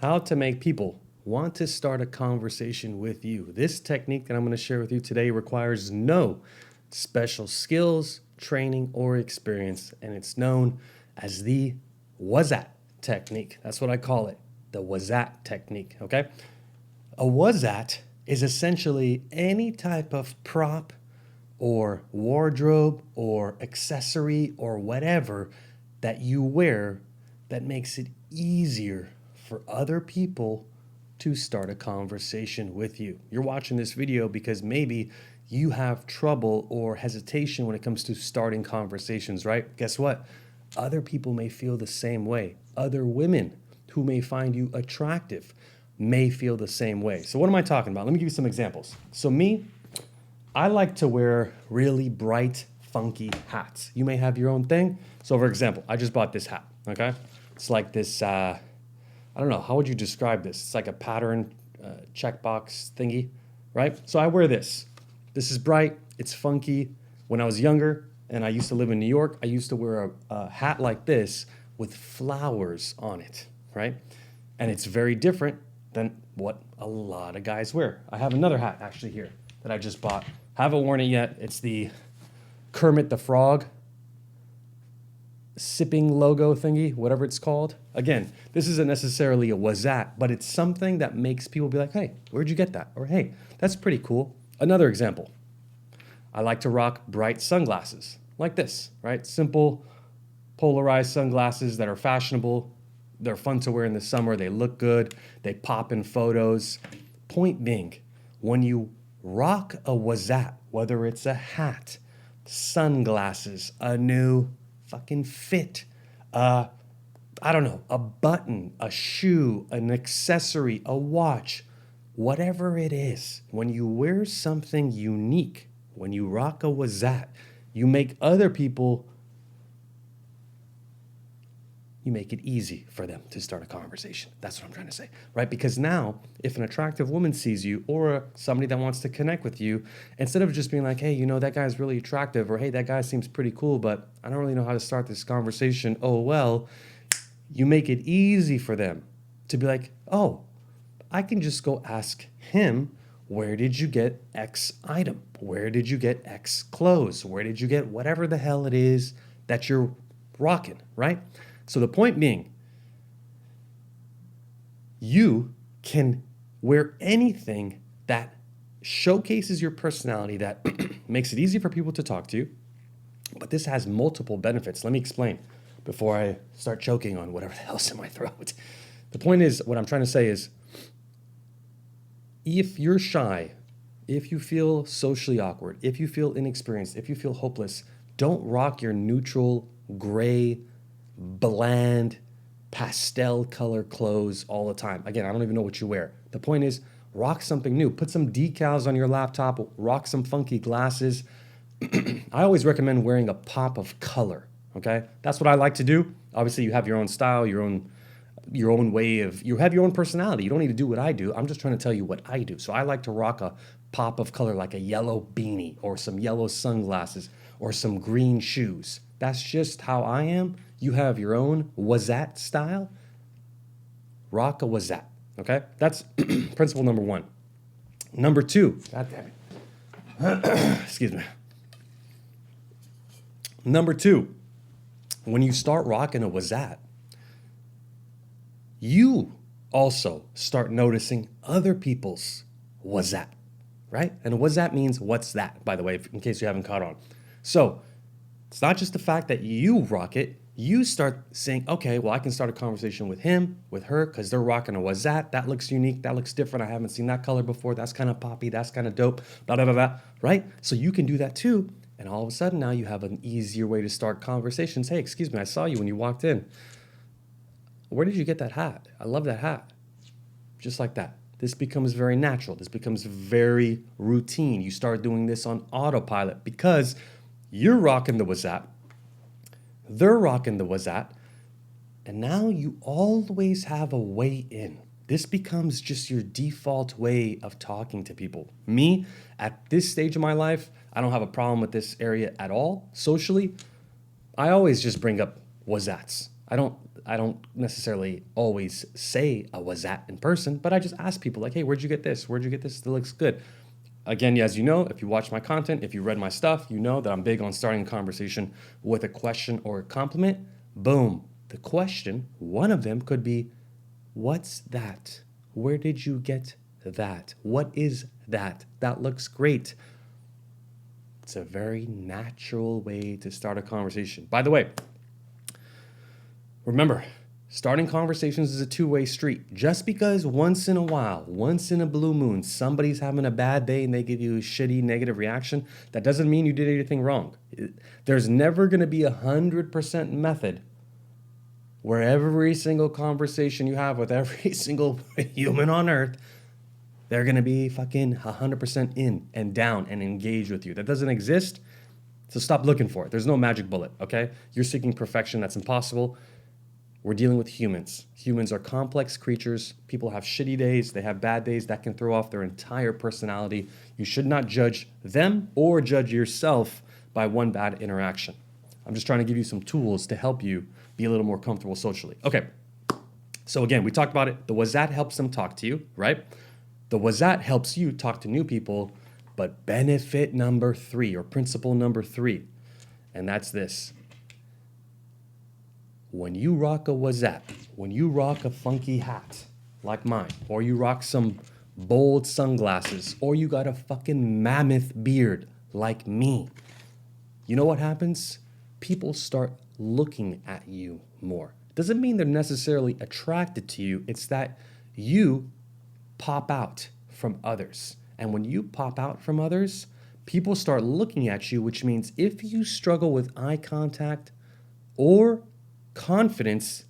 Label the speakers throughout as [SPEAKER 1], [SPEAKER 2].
[SPEAKER 1] how to make people want to start a conversation with you. This technique that I'm going to share with you today requires no special skills, training, or experience, and it's known as the Wuzzat technique. That's what I call it, the Wuzzat technique, okay? A Wuzzat is essentially any type of prop or wardrobe or accessory or whatever that you wear that makes it easier for other people to start a conversation with you. You're watching this video because maybe you have trouble or hesitation when it comes to starting conversations, right? Guess what? Other people may feel the same way. Other women who may find you attractive may feel the same way. So what am I talking about? Let me give you some examples. So me, I like to wear really bright, funky hats. You may have your own thing. So for example, I just bought this hat, okay? It's like this, I don't know, how would you describe this? It's like a pattern checkbox thingy, right? So I wear this. This is bright, it's funky. When I was younger and I used to live in New York, I used to wear a hat like this with flowers on it, right? And it's very different than what a lot of guys wear. I have another hat actually here that I just bought. Haven't worn it yet. It's the Kermit the Frog sipping logo thingy, whatever it's called. Again, this isn't necessarily a Wuzzat, but it's something that makes people be like, hey, where'd you get that? Or hey, that's pretty cool. Another example, I like to rock bright sunglasses like this, right? Simple, polarized sunglasses that are fashionable. They're fun to wear in the summer. They look good. They pop in photos. Point being, when you rock a Wuzzat, whether it's a hat, sunglasses, a new fucking fit, I don't know, a button, a shoe, an accessory, a watch, whatever it is, when you wear something unique, when you rock a Wuzzat, you make other people, you make it easy for them to start a conversation. That's what I'm trying to say, right? Because now, if an attractive woman sees you or somebody that wants to connect with you, instead of just being like, hey, you know, that guy's really attractive, or hey, that guy seems pretty cool, but I don't really know how to start this conversation. Oh, well, you make it easy for them to be like, oh, I can just go ask him, where did you get X item? Where did you get X clothes? Where did you get whatever the hell it is that you're rocking, right? So the point being, you can wear anything that showcases your personality, that makes it easy for people to talk to you, but this has multiple benefits. Let me explain before I start choking on whatever the hell's in my throat. The point is, what I'm trying to say is, if you're shy, if you feel socially awkward, if you feel inexperienced, if you feel hopeless, don't rock your neutral, gray, bland, pastel color clothes all the time. Again, I don't even know what you wear. The point is, rock something new. Put some decals on your laptop, rock some funky glasses. I always recommend wearing a pop of color, okay? That's what I like to do. Obviously, you have your own style, your own way of, you have your own personality. You don't need to do what I do. I'm just trying to tell you what I do. So I like to rock a pop of color, like a yellow beanie or some yellow sunglasses or some green shoes. That's just how I am. You have your own Wuzzat style. Rock a Wuzzat, okay? That's principle number one. Number two, God damn it. Excuse me. Number two, when you start rocking a Wuzzat, you also start noticing other people's Wuzzat, right? And Wuzzat means what's that, by the way, in case you haven't caught on. So it's not just the fact that you rock it, you start saying, okay, well, I can start a conversation with him, with her, because they're rocking a Wuzzat. That looks unique. That looks different. I haven't seen that color before. That's kind of poppy. That's kind of dope. Blah, blah, blah, blah, right? So you can do that too. And all of a sudden now you have an easier way to start conversations. Hey, excuse me, I saw you when you walked in. Where did you get that hat? I love that hat. Just like that. This becomes very natural. This becomes very routine. You start doing this on autopilot because you're rocking the Wuzzat. They're rocking the Wuzzat. And now you always have a way in. This becomes just your default way of talking to people. Me, at this stage of my life, I don't have a problem with this area at all. Socially, I always just bring up Wuzzats. I don't necessarily always say a wasat in person, but I just ask people like, hey, where'd you get this? Where'd you get this? That looks good. Again, as you know, if you watch my content, if you read my stuff, you know that I'm big on starting a conversation with a question or a compliment. Boom. The question, one of them could be, what's that? Where did you get that? What is that? That looks great. It's a very natural way to start a conversation. By the way, remember, starting conversations is a two-way street. Just because once in a while, once in a blue moon, somebody's having a bad day and they give you a shitty negative reaction, that doesn't mean you did anything wrong. There's never going to be 100% method where every single conversation you have with every single human on earth, they're going to be fucking 100% in and down and engaged with you. That doesn't exist, so stop looking for it. There's no magic bullet, okay? You're seeking perfection. That's impossible. We're dealing with humans. Humans are complex creatures. People have shitty days. They have bad days that can throw off their entire personality. You should not judge them or judge yourself by one bad interaction. I'm just trying to give you some tools to help you be a little more comfortable socially. Okay, so again, we talked about it. The wasat helps them talk to you, right? The wasat helps you talk to new people, but benefit number 3 or principle number 3, and that's this. When you rock a wasat, when you rock a funky hat like mine, or you rock some bold sunglasses, or you got a fucking mammoth beard like me, you know what happens? People start looking at you more. Doesn't mean they're necessarily attracted to you. It's that you pop out from others. And when you pop out from others, people start looking at you, which means if you struggle with eye contact or confidence,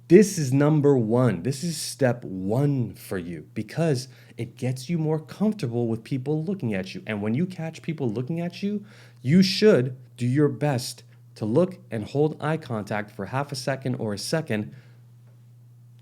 [SPEAKER 1] this is number 1. This is step 1 for you because it gets you more comfortable with people looking at you. And when you catch people looking at you, you should do your best to look and hold eye contact for half a second or a second,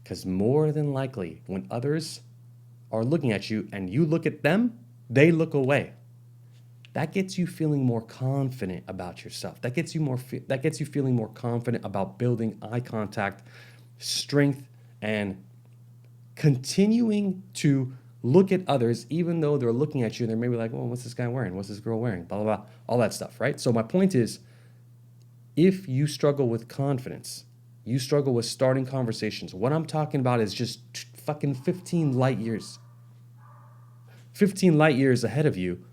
[SPEAKER 1] because more than likely when others are looking at you and you look at them, they look away. That gets you feeling more confident about yourself. That gets you feeling more confident about building eye contact, strength, and continuing to look at others even though they're looking at you and they're maybe like, well, what's this guy wearing? What's this girl wearing? Blah, blah, blah, all that stuff, right? So my point is, if you struggle with confidence, you struggle with starting conversations, what I'm talking about is just fucking 15 light years. 15 light years ahead of you.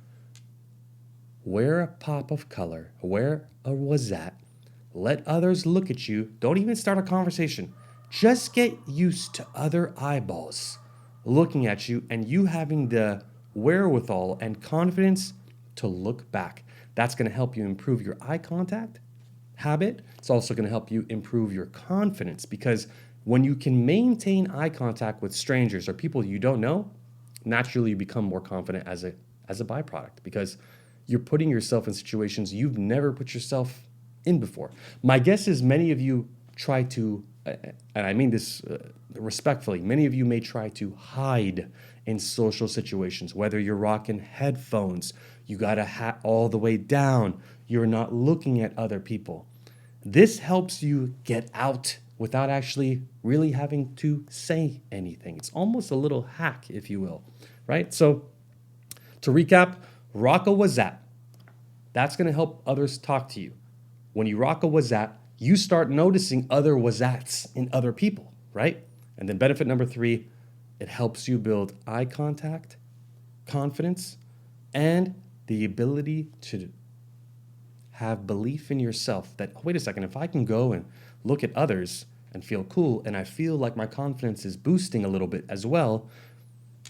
[SPEAKER 1] Wear a pop of color, wear a wasat, let others look at you. Don't even start a conversation. Just get used to other eyeballs looking at you and you having the wherewithal and confidence to look back. That's going to help you improve your eye contact habit. It's also going to help you improve your confidence, because when you can maintain eye contact with strangers or people you don't know, naturally you become more confident as a byproduct, because you're putting yourself in situations you've never put yourself in before. My guess is many of you try to, and I mean this respectfully, many of you may try to hide in social situations, whether you're rocking headphones, you got a hat all the way down, you're not looking at other people. This helps you get out without actually really having to say anything. It's almost a little hack, if you will, right? So to recap, rock a wasat. That's going to help others talk to you. When you rock a wasat, you start noticing other wasats in other people, right? And then benefit number 3, it helps you build eye contact, confidence, and the ability to have belief in yourself that, oh, wait a second, if I can go and look at others and feel cool and I feel like my confidence is boosting a little bit as well,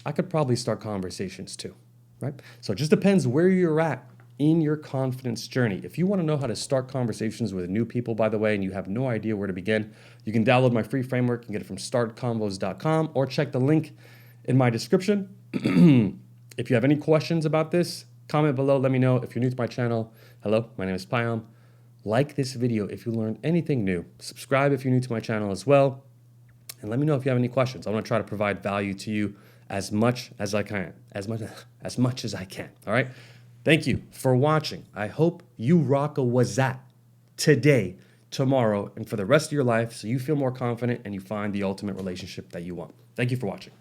[SPEAKER 1] I could probably start conversations too, right? So it just depends where you're at in your confidence journey. If you want to know how to start conversations with new people, by the way, and you have no idea where to begin, you can download my free framework and get it from startconvos.com or check the link in my description. If you have any questions about this, comment below, let me know. If you're new to my channel, hello, my name is Payam. Like this video if you learned anything new. Subscribe if you're new to my channel as well. And let me know if you have any questions. I want to try to provide value to you as much as I can. As much as I can. All right? Thank you for watching. I hope you rock a wasat today tomorrow and for the rest of your life so you feel more confident and you find the ultimate relationship that you want. Thank you for watching.